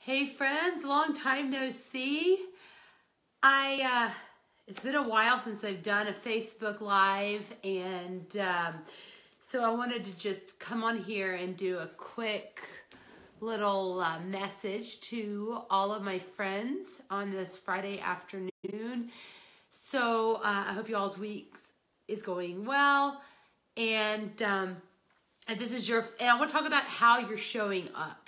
Hey friends, long time no see. It's been a while since I've done a Facebook Live, and so I wanted to just come on here and do a quick little message to all of my friends on this Friday afternoon. So I hope you all's week is going well, and this is and I want to talk about how you're showing up.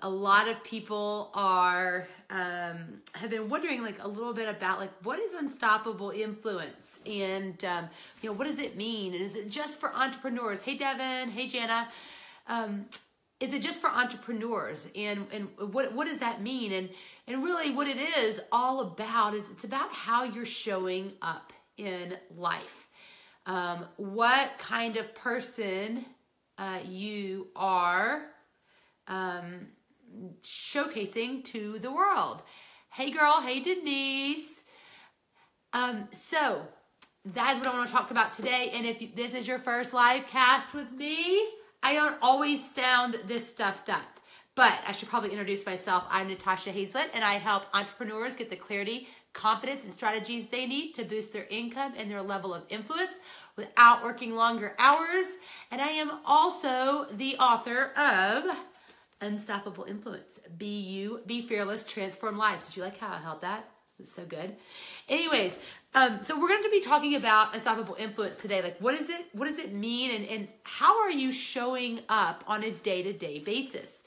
A lot of people have been wondering a little bit about what is unstoppable influence, and what does it mean, and is it just for entrepreneurs? Hey Devin, hey Jana, is it just for entrepreneurs, and what does that mean, and really what it is all about is it's about how you're showing up in life, what kind of person you are showcasing to the world. Hey girl, hey Denise. So that's what I want to talk about today. And if this is your first live cast with me, I don't always sound this stuffed up, but I should probably introduce myself. I'm Natasha Hazlett, and I help entrepreneurs get the clarity, confidence, and strategies they need to boost their income and their level of influence without working longer hours. And I am also the author of Unstoppable Influence. Be you, be fearless, transform lives. Did you like how I held that? It's so good. Anyways, so we're going to be talking about unstoppable influence today. What does it mean, and how are you showing up on a day-to-day basis?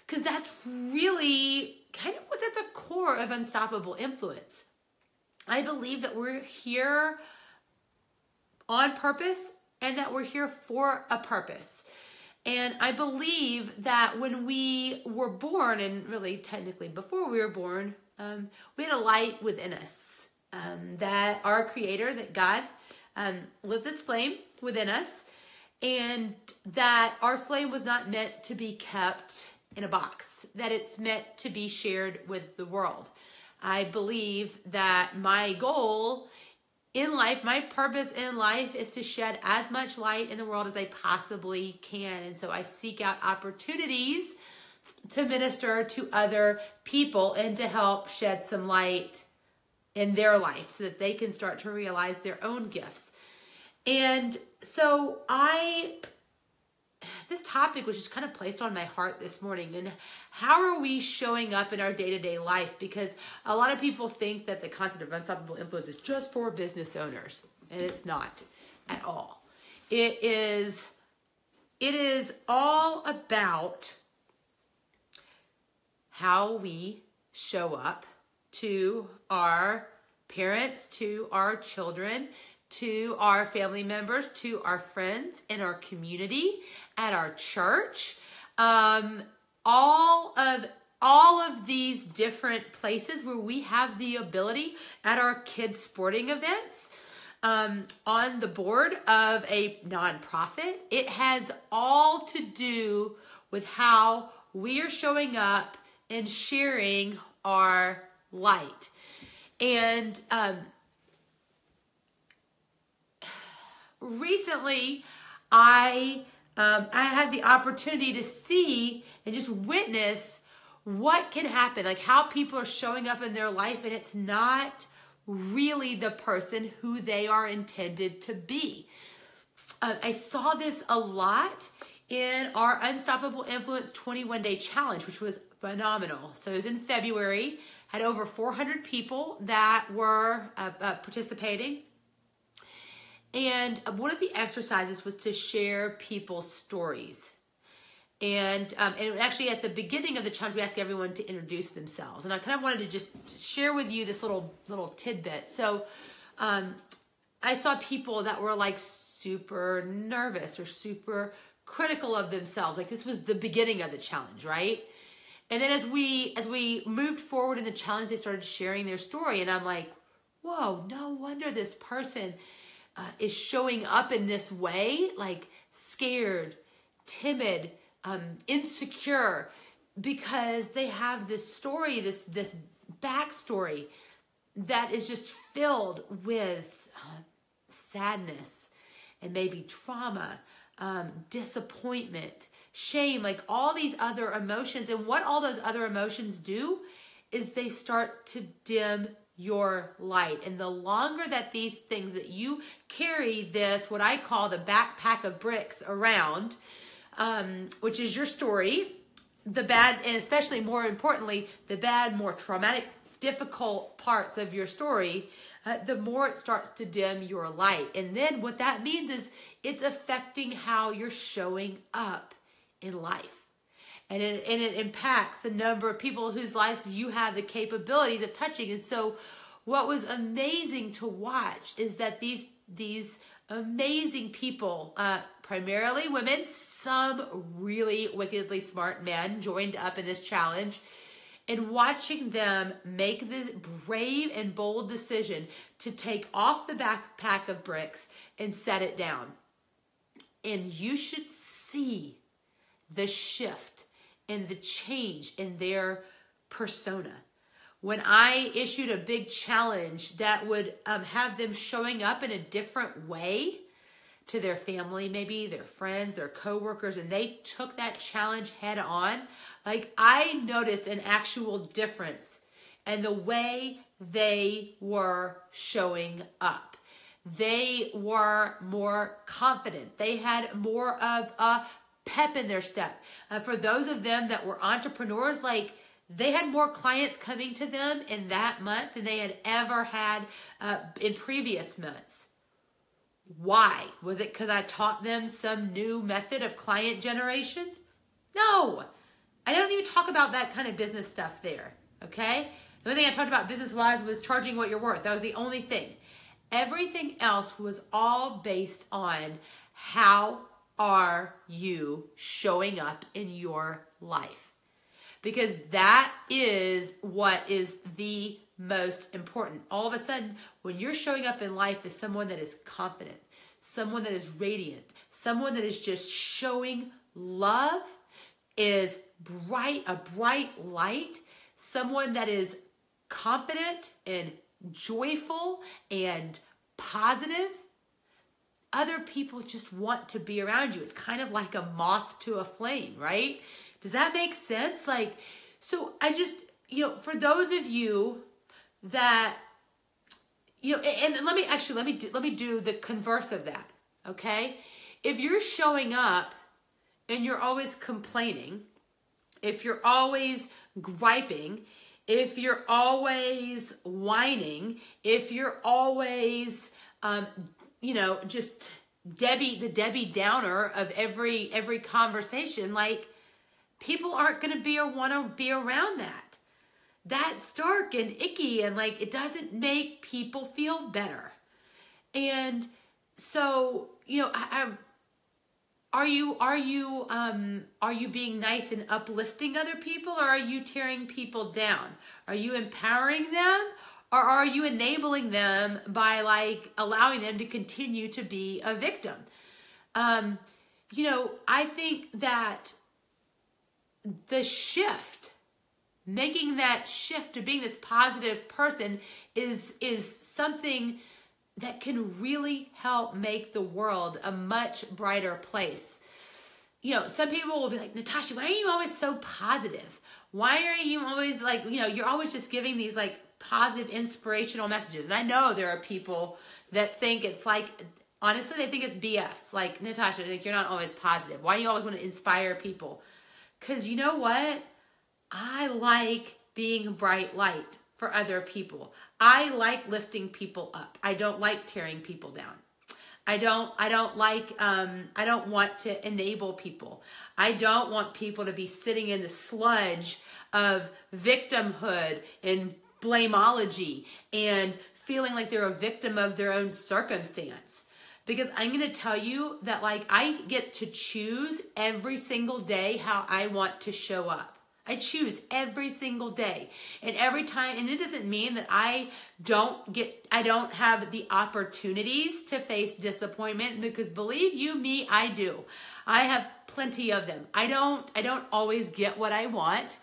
Because that's really kind of what's at the core of unstoppable influence. I believe that we're here on purpose and that we're here for a purpose. And I believe that when we were born, and really technically before we were born, we had a light within us, that our Creator, that God, lit this flame within us, and that our flame was not meant to be kept in a box, that it's meant to be shared with the world. I believe that my goal in life, my purpose in life, is to shed as much light in the world as I possibly can. And so I seek out opportunities to minister to other people and to help shed some light in their life so that they can start to realize their own gifts. And so this topic was just kind of placed on my heart this morning. And how are we showing up in our day-to-day life? Because a lot of people think that the concept of unstoppable influence is just for business owners. And it's not at all. It is all about how we show up to our parents, to our children, to our family members, to our friends, in our community, at our church, all of these different places where we have the ability, at our kids' sporting events, on the board of a nonprofit. It has all to do with how we are showing up and sharing our light. And recently, I had the opportunity to see and just witness what can happen, how people are showing up in their life, and it's not really the person who they are intended to be. I saw this a lot in our Unstoppable Influence 21-Day Challenge, which was phenomenal. So it was in February, had over 400 people that were participating. And one of the exercises was to share people's stories. And actually at the beginning of the challenge, we asked everyone to introduce themselves. And I kind of wanted to just share with you this little tidbit. So I saw people that were super nervous or super critical of themselves. This was the beginning of the challenge, right? And then as we moved forward in the challenge, they started sharing their story. And I'm like, whoa, no wonder this person is showing up in this way, scared, timid, insecure, because they have this story, this backstory that is just filled with sadness and maybe trauma, disappointment, shame, like all these other emotions. And what all those other emotions do is they start to dim your light. And the longer that these things that you carry this, what I call the backpack of bricks around, which is your story, the bad, and especially more importantly, the bad, more traumatic, difficult parts of your story, the more it starts to dim your light. And then what that means is it's affecting how you're showing up in life. And it impacts the number of people whose lives you have the capabilities of touching. And so what was amazing to watch is that these amazing people, primarily women, some really wickedly smart men joined up in this challenge, and watching them make this brave and bold decision to take off the backpack of bricks and set it down. And you should see the shift and the change in their persona. When I issued a big challenge that would have them showing up in a different way to their family, maybe their friends, their coworkers, and they took that challenge head on, like I noticed an actual difference in the way they were showing up. They were more confident. They had more of a pep in their step. For those of them that were entrepreneurs, like they had more clients coming to them in that month than they had ever had in previous months. Why? Was it because I taught them some new method of client generation? No. I don't even talk about that kind of business stuff there, okay? The only thing I talked about business-wise was charging what you're worth. That was the only thing. Everything else was all based on how are you showing up in your life? Because that is what is the most important. All of a sudden, when you're showing up in life as someone that is confident, someone that is radiant, someone that is just showing love, is a bright light, someone that is confident and joyful and positive, other people just want to be around you. It's kind of like a moth to a flame, right? Does that make sense? Like, so I just, for those of you that, and let me do the converse of that, okay? If you're showing up and you're always complaining, if you're always griping, if you're always whining, if you're always, just the Debbie Downer of every conversation, like, people aren't going to want to be around that. That's dark and icky, and like it doesn't make people feel better. And so, are you being nice and uplifting other people, or are you tearing people down? Are you empowering them, or are you enabling them by like allowing them to continue to be a victim? I think that the shift, making that shift to being this positive person is something that can really help make the world a much brighter place. Some people will be like, Natasha, why are you always so positive? Why are you always like, you're always just giving these like positive, inspirational messages. And I know there are people that think it's like, honestly, they think it's BS. Like, Natasha, like, you're not always positive. Why do you always want to inspire people? Because you know what? I like being a bright light for other people. I like lifting people up. I don't like tearing people down. I don't want to enable people. I don't want people to be sitting in the sludge of victimhood and blameology and feeling like they're a victim of their own circumstance. Because I'm going to tell you that like I get to choose every single day how I want to show up. I choose every single day. And every time, and it doesn't mean that I don't have the opportunities to face disappointment, because believe you me, I do. I have plenty of them. I don't always get what I want.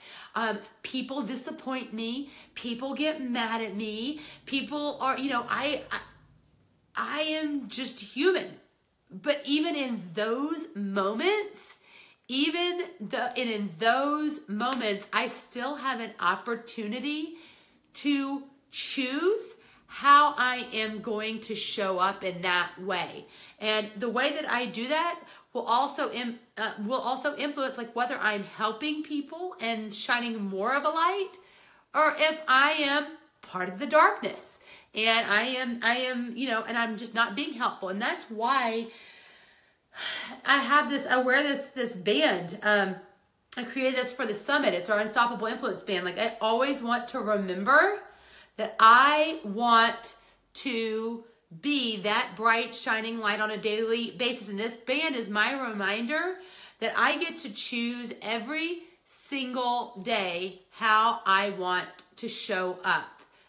People disappoint me. People get mad at me. People are, I am just human. But even in those moments, even in those moments, I still have an opportunity to choose how I am going to show up in that way. And the way that I do that will also influence like whether I'm helping people and shining more of a light, or if I am part of the darkness and I am, you know, and I'm just not being helpful. And that's why I wear this band. I created this for the summit. It's our Unstoppable Influence band. Like, I always want to remember that I want to be that bright, shining light on a daily basis. And this band is my reminder that I get to choose every single day how I want to show up.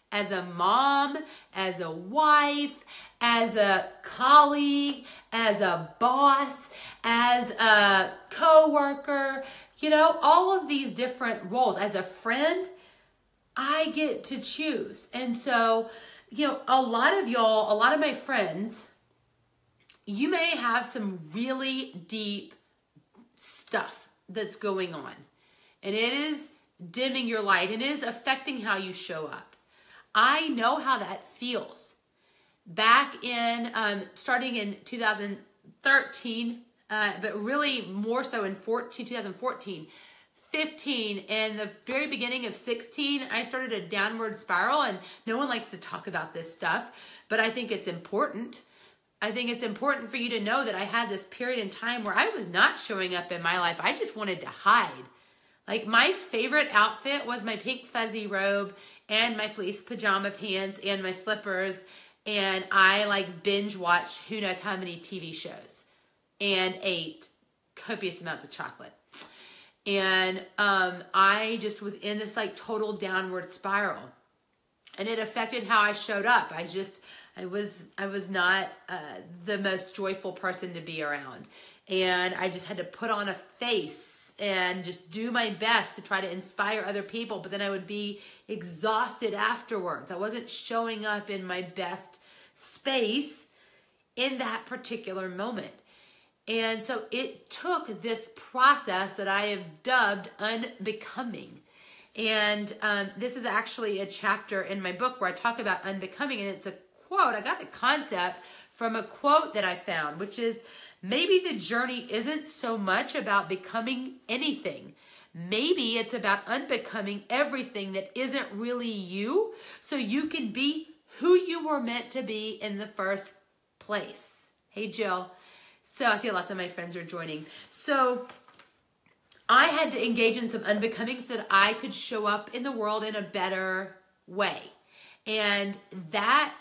As a mom, as a wife, as a colleague, as a boss, as a coworker, you know, all of these different roles. As a friend, I get to choose. And so, you know, a lot of my friends, you may have some really deep stuff that's going on. And it is dimming your light, and it is affecting how you show up. I know how that feels. Back in, starting in 2013, but really more so in 2014, 15, and the very beginning of 16, I started a downward spiral, and no one likes to talk about this stuff, but I think it's important. I think it's important for you to know that I had this period in time where I was not showing up in my life. I just wanted to hide. Like, my favorite outfit was my pink fuzzy robe and my fleece pajama pants and my slippers. And I like binge watched who knows how many TV shows and ate copious amounts of chocolate. And I just was in this like total downward spiral. And it affected how I showed up. I was not the most joyful person to be around. And I just had to put on a face and just do my best to try to inspire other people. But then I would be exhausted afterwards. I wasn't showing up in my best space in that particular moment. And so it took this process that I have dubbed unbecoming. And this is actually a chapter in my book where I talk about unbecoming. And it's a quote. I got the concept from a quote that I found, which is, maybe the journey isn't so much about becoming anything. Maybe it's about unbecoming everything that isn't really you, so you can be who you were meant to be in the first place. Hey, Jill. So I see lots of my friends are joining. So I had to engage in some unbecoming so that I could show up in the world in a better way. And that,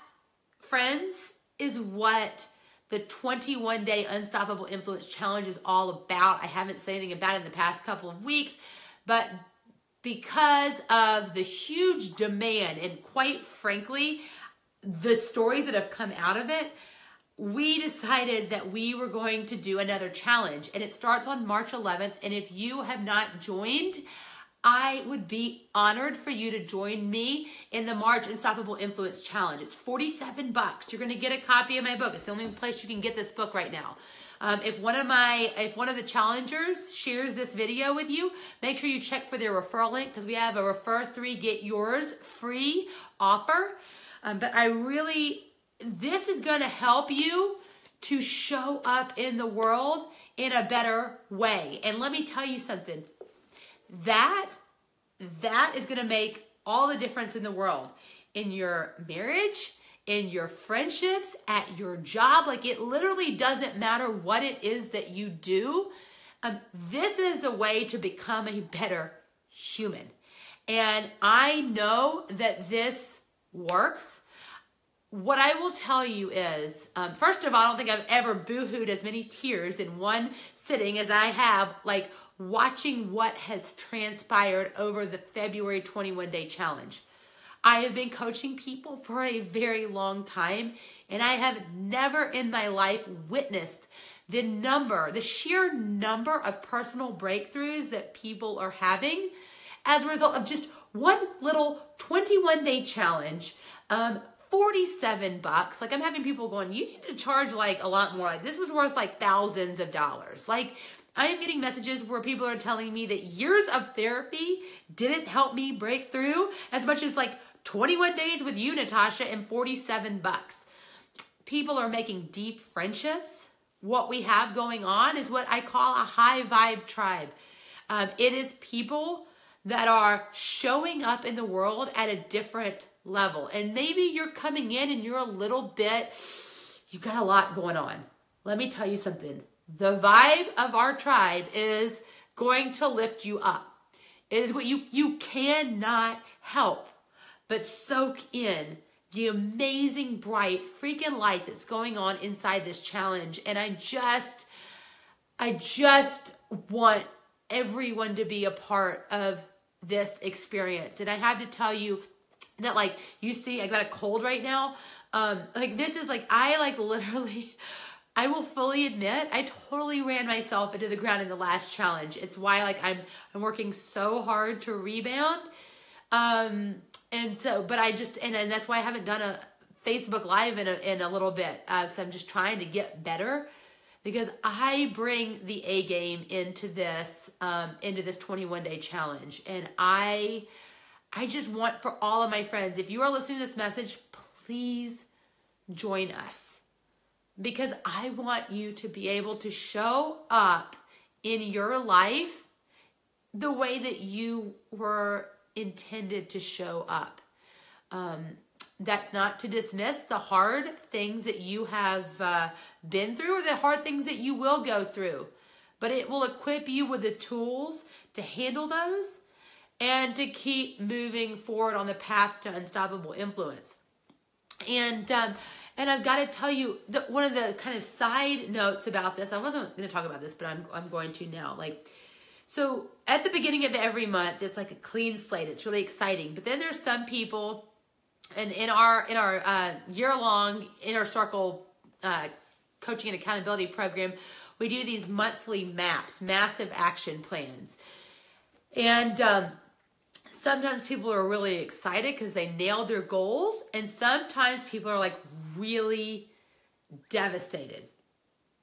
friends, is what the 21-day Unstoppable Influence Challenge is all about. I haven't said anything about it in the past couple of weeks, but because of the huge demand and quite frankly, the stories that have come out of it, we decided that we were going to do another challenge. And it starts on March 11th. And if you have not joined, I would be honored for you to join me in the March Unstoppable Influence Challenge. It's $47. You're going to get a copy of my book. It's the only place you can get this book right now. If one of the challengers shares this video with you, make sure you check for their referral link, because we have a Refer 3 Get Yours free offer. But this is going to help you to show up in the world in a better way. And let me tell you something. That is going to make all the difference in the world. In your marriage, in your friendships, at your job. Like, it literally doesn't matter what it is that you do. This is a way to become a better human. And I know that this works. What I will tell you is, first of all, I don't think I've ever boo-hooed as many tears in one sitting as I have, like, watching what has transpired over the February 21-day challenge. I have been coaching people for a very long time, and I have never in my life witnessed the sheer number of personal breakthroughs that people are having as a result of just one little 21-day challenge. $47. Like, I'm having people going, you need to charge like a lot more. Like, this was worth like thousands of dollars. Like, I am getting messages where people are telling me that years of therapy didn't help me break through as much as like 21 days with you, Natasha, and $47. People are making deep friendships. What we have going on is what I call a high vibe tribe. It is people that are showing up in the world at a different level. And maybe you're coming in and you're a little bit, you've got a lot going on. Let me tell you something. The vibe of our tribe is going to lift you up. It is what you cannot help but soak in the amazing, bright, freaking light that's going on inside this challenge. And I just want everyone to be a part of this experience. And I have to tell you that, like, you see, I got a cold right now. Like, this is like, literally, I will fully admit, I totally ran myself into the ground in the last challenge. It's why, like, I'm working so hard to rebound. And so, but and that's why I haven't done a Facebook Live in a little bit, because I'm just trying to get better, because I bring the A game into this 21-day challenge. And I just want for all of my friends, if you are listening to this message, please join us, because I want you to be able to show up in your life the way that you were intended to show up. That's not to dismiss the hard things that you have been through, or the hard things that you will go through, but it will equip you with the tools to handle those and to keep moving forward on the path to unstoppable influence. And I've got to tell you that one of the kind of side notes about this, I wasn't going to talk about this, but I'm going to now. Like, so at the beginning of every month, it's like a clean slate. It's really exciting. But then there's some people, and in our year-long Inner Circle coaching and accountability program, we do these monthly maps, massive action plans. And sometimes people are really excited because they nailed their goals. And sometimes people are like really devastated.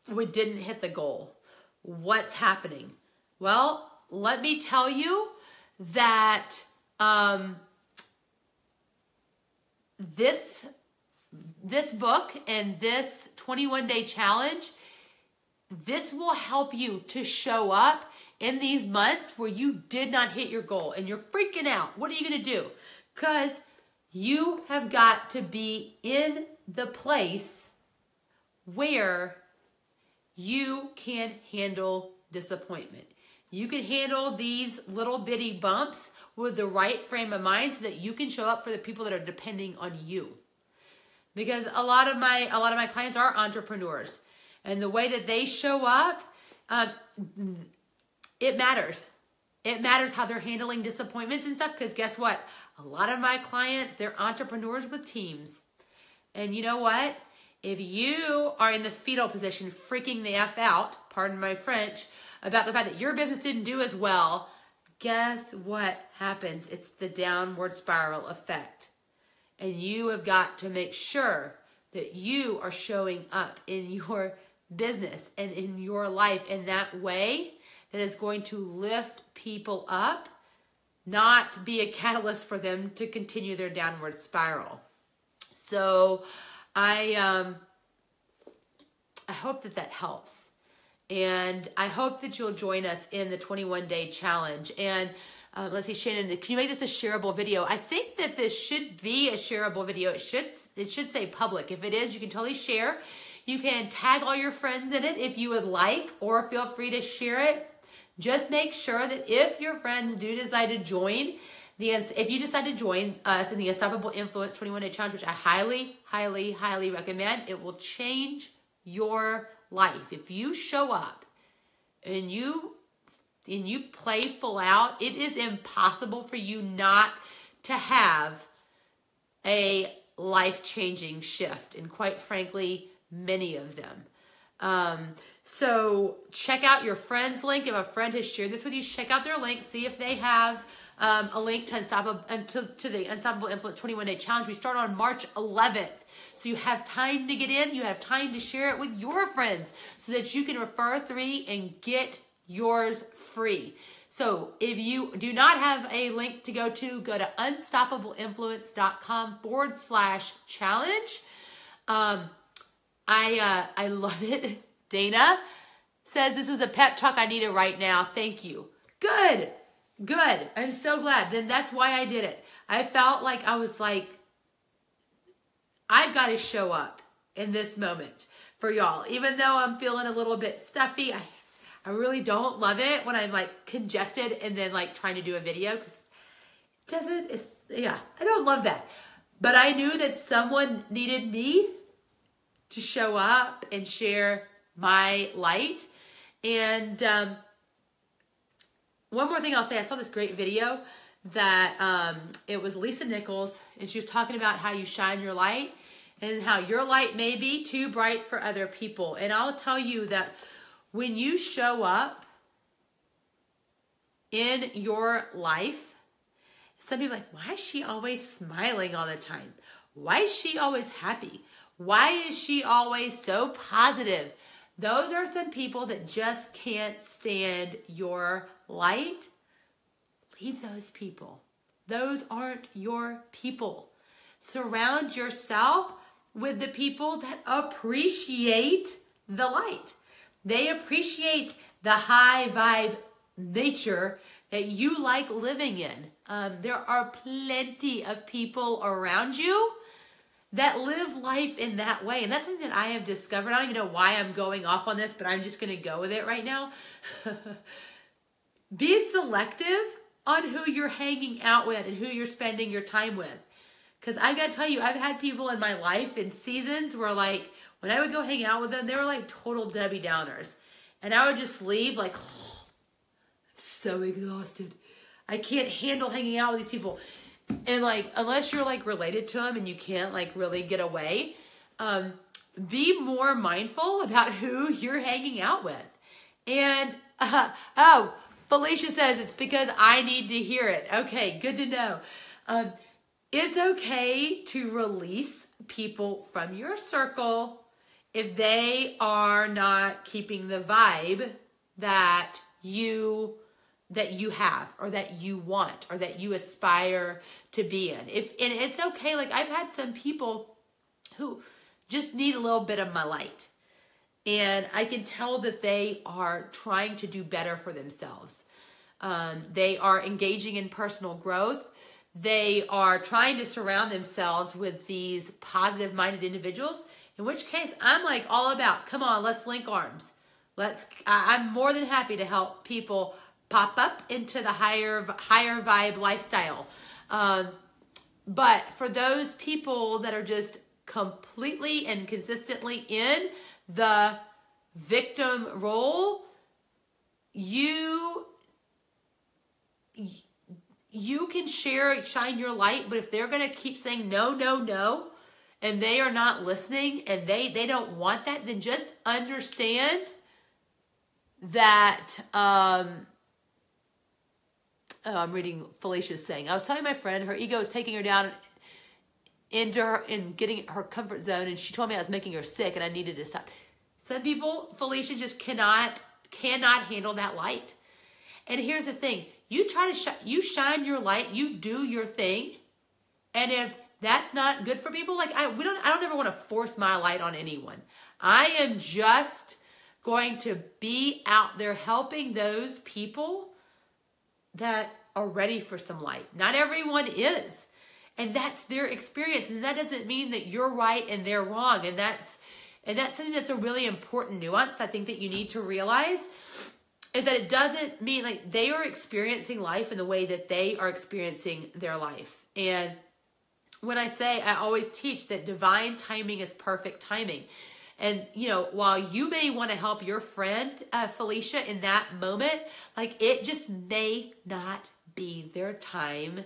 We didn't hit the goal. What's happening? Well, let me tell you that this book and this 21-day challenge, this will help you to show up in these months where you did not hit your goal and you're freaking out. What are you going to do? Because you have got to be in the place where you can handle disappointment. You can handle these little bitty bumps with the right frame of mind so that you can show up for the people that are depending on you. Because a lot of my clients are entrepreneurs, and the way that they show up, it matters. It matters how they're handling disappointments and stuff, because guess what? A lot of my clients, they're entrepreneurs with teams. And you know what? If you are in the fetal position freaking the F out, pardon my French, about the fact that your business didn't do as well, guess what happens? It's the downward spiral effect. And you have got to make sure that you are showing up in your business and in your life in that way that is going to lift people up, not be a catalyst for them to continue their downward spiral. So I hope that helps. And I hope that you'll join us in the 21-day challenge. And let's see, Shannon, can you make this a shareable video? I think that this should be a shareable video. It should say public. If it is, you can totally share. You can tag all your friends in it if you would like, or feel free to share it. Just make sure that if your friends do decide to join, if you decide to join us in the Unstoppable Influence 21-Day Challenge, which I highly, highly, highly recommend, it will change your life. If you show up and you play full out, it is impossible for you not to have a life-changing shift. And quite frankly, many of them. So check out your friend's link. If a friend has shared this with you, check out their link. See if they have a link to the Unstoppable Influence 21-Day Challenge. We start on March 11th. So you have time to get in. You have time to share it with your friends so that you can refer 3 and get yours free. So if you do not have a link to go to unstoppableinfluence.com/challenge. I love it. Dana says this was a pep talk I needed right now. Thank you. Good. I'm so glad. Then that's why I did it. I felt like I was like, I've got to show up in this moment for y'all. Even though I'm feeling a little bit stuffy, I really don't love it when I'm like congested and then like trying to do a video. I don't love that. But I knew that someone needed me to show up and share my light. And one more thing I'll say, I saw this great video that it was Lisa Nichols, and she was talking about how you shine your light and how your light may be too bright for other people. And I'll tell you that when you show up in your life, some people are like, why is she always smiling all the time? Why is she always happy? Why is she always so positive? Those are some people that just can't stand your light. Leave those people. Those aren't your people. Surround yourself with the people that appreciate the light. They appreciate the high vibe nature that you like living in. There are plenty of people around you that live life in that way. And that's something that I have discovered. I don't even know why I'm going off on this, but I'm just going to go with it right now. Be selective on who you're hanging out with and who you're spending your time with. Because I got to tell you, I've had people in my life in seasons where like, when I would go hang out with them, they were like total Debbie Downers. And I would just leave like, oh, I'm so exhausted. I can't handle hanging out with these people. And like, unless you're like related to them and you can't like really get away, be more mindful about who you're hanging out with. And, oh, Felicia says it's because I need to hear it. Okay, good to know. It's okay to release people from your circle if they are not keeping the vibe that you have or that you want or that you aspire to be in. And it's okay. Like I've had some people who just need a little bit of my light. And I can tell that they are trying to do better for themselves. They are engaging in personal growth. They are trying to surround themselves with these positive-minded individuals, in which case I'm like all about, come on, let's link arms. I'm more than happy to help people pop up into the higher vibe lifestyle. But for those people that are just completely and consistently in the victim role, you can shine your light, but if they're going to keep saying no, no, no, and they are not listening and they don't want that, then just understand that, I'm reading Felicia's saying, I was telling my friend her ego is taking her down and getting her comfort zone, and she told me I was making her sick and I needed to stop. Some people, Felicia, just cannot handle that light. And here's the thing. You you shine your light, you do your thing. And if that's not good for people, like I don't ever want to force my light on anyone. I am just going to be out there helping those people that are ready for some light. Not everyone is. And that's their experience. And that doesn't mean that you're right and they're wrong. And that's something that's a really important nuance I think that you need to realize. Is that it doesn't mean like they are experiencing life in the way that they are experiencing their life. And when I say, I always teach that divine timing is perfect timing. And, you know, while you may want to help your friend, Felicia, in that moment, like it just may not be their time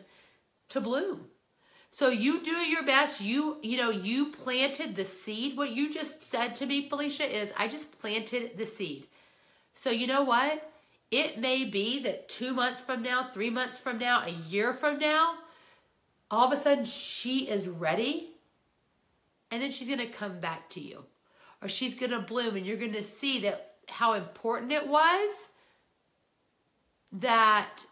to bloom. So you do your best. You planted the seed. What you just said to me, Felicia, is I just planted the seed. So you know what? It may be that 2 months from now, 3 months from now, a year from now, all of a sudden she is ready and then she's going to come back to you. Or she's going to bloom and you're going to see that how important it was that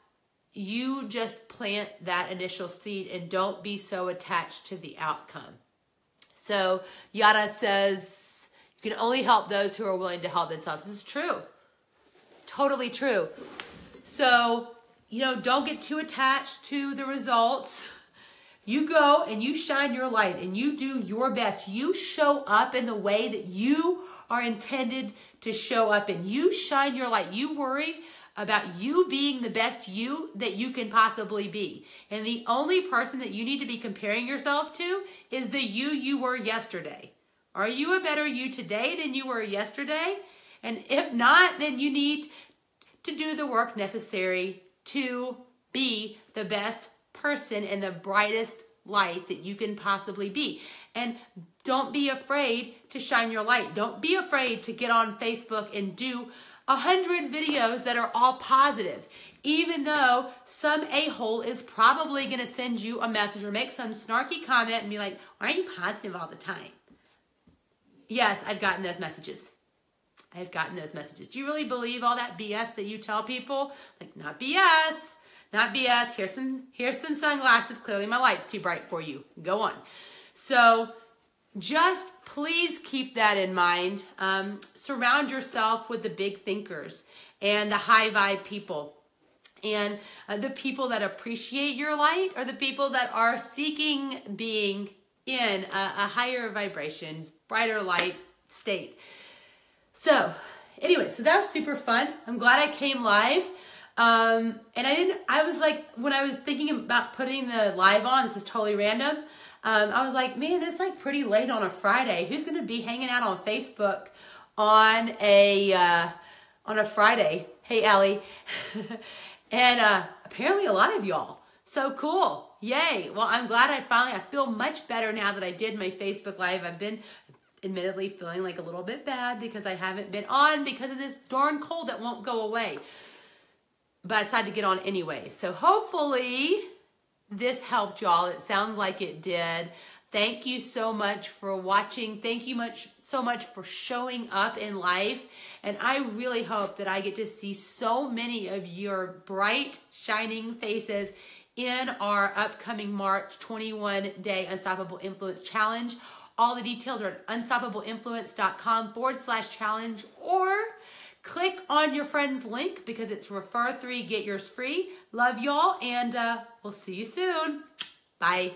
you just plant that initial seed and don't be so attached to the outcome. So Yada says, you can only help those who are willing to help themselves. This is true. Totally true. So, don't get too attached to the results. You go and you shine your light and you do your best. You show up in the way that you are intended to show up in. You shine your light. You worry about you being the best you that you can possibly be. And the only person that you need to be comparing yourself to is the you were yesterday. Are you a better you today than you were yesterday? And if not, then you need to do the work necessary to be the best person and the brightest light that you can possibly be. And don't be afraid to shine your light. Don't be afraid to get on Facebook and do 100 videos that are all positive, even though some a-hole is probably going to send you a message or make some snarky comment and be like, why are you positive all the time? Yes, I've gotten those messages. I've gotten those messages. Do you really believe all that BS that you tell people? Like, not BS, not BS. Here's some sunglasses. Clearly my light's too bright for you. Go on. So just please keep that in mind. Surround yourself with the big thinkers and the high vibe people. And the people that appreciate your light are the people that are seeking being in a higher vibration, brighter light state. So anyway, so that was super fun. I'm glad I came live. And I was like, when I was thinking about putting the live on, this is totally random. I was like, man, it's like pretty late on a Friday. Who's going to be hanging out on Facebook on a Friday? Hey, Allie. And apparently a lot of y'all. So cool. Yay. Well, I'm glad I feel much better now that I did my Facebook Live. I've been admittedly feeling like a little bit bad because I haven't been on because of this darn cold that won't go away. But I decided to get on anyway. So hopefully this helped y'all. It sounds like it did. Thank you so much for watching. Thank you so much for showing up in life. And I really hope that I get to see so many of your bright, shining faces in our upcoming March 21-day Unstoppable Influence Challenge. All the details are at unstoppableiinfluence.com/challenge, or click on your friend's link because it's refer 3, get yours free. Love y'all, and we'll see you soon. Bye.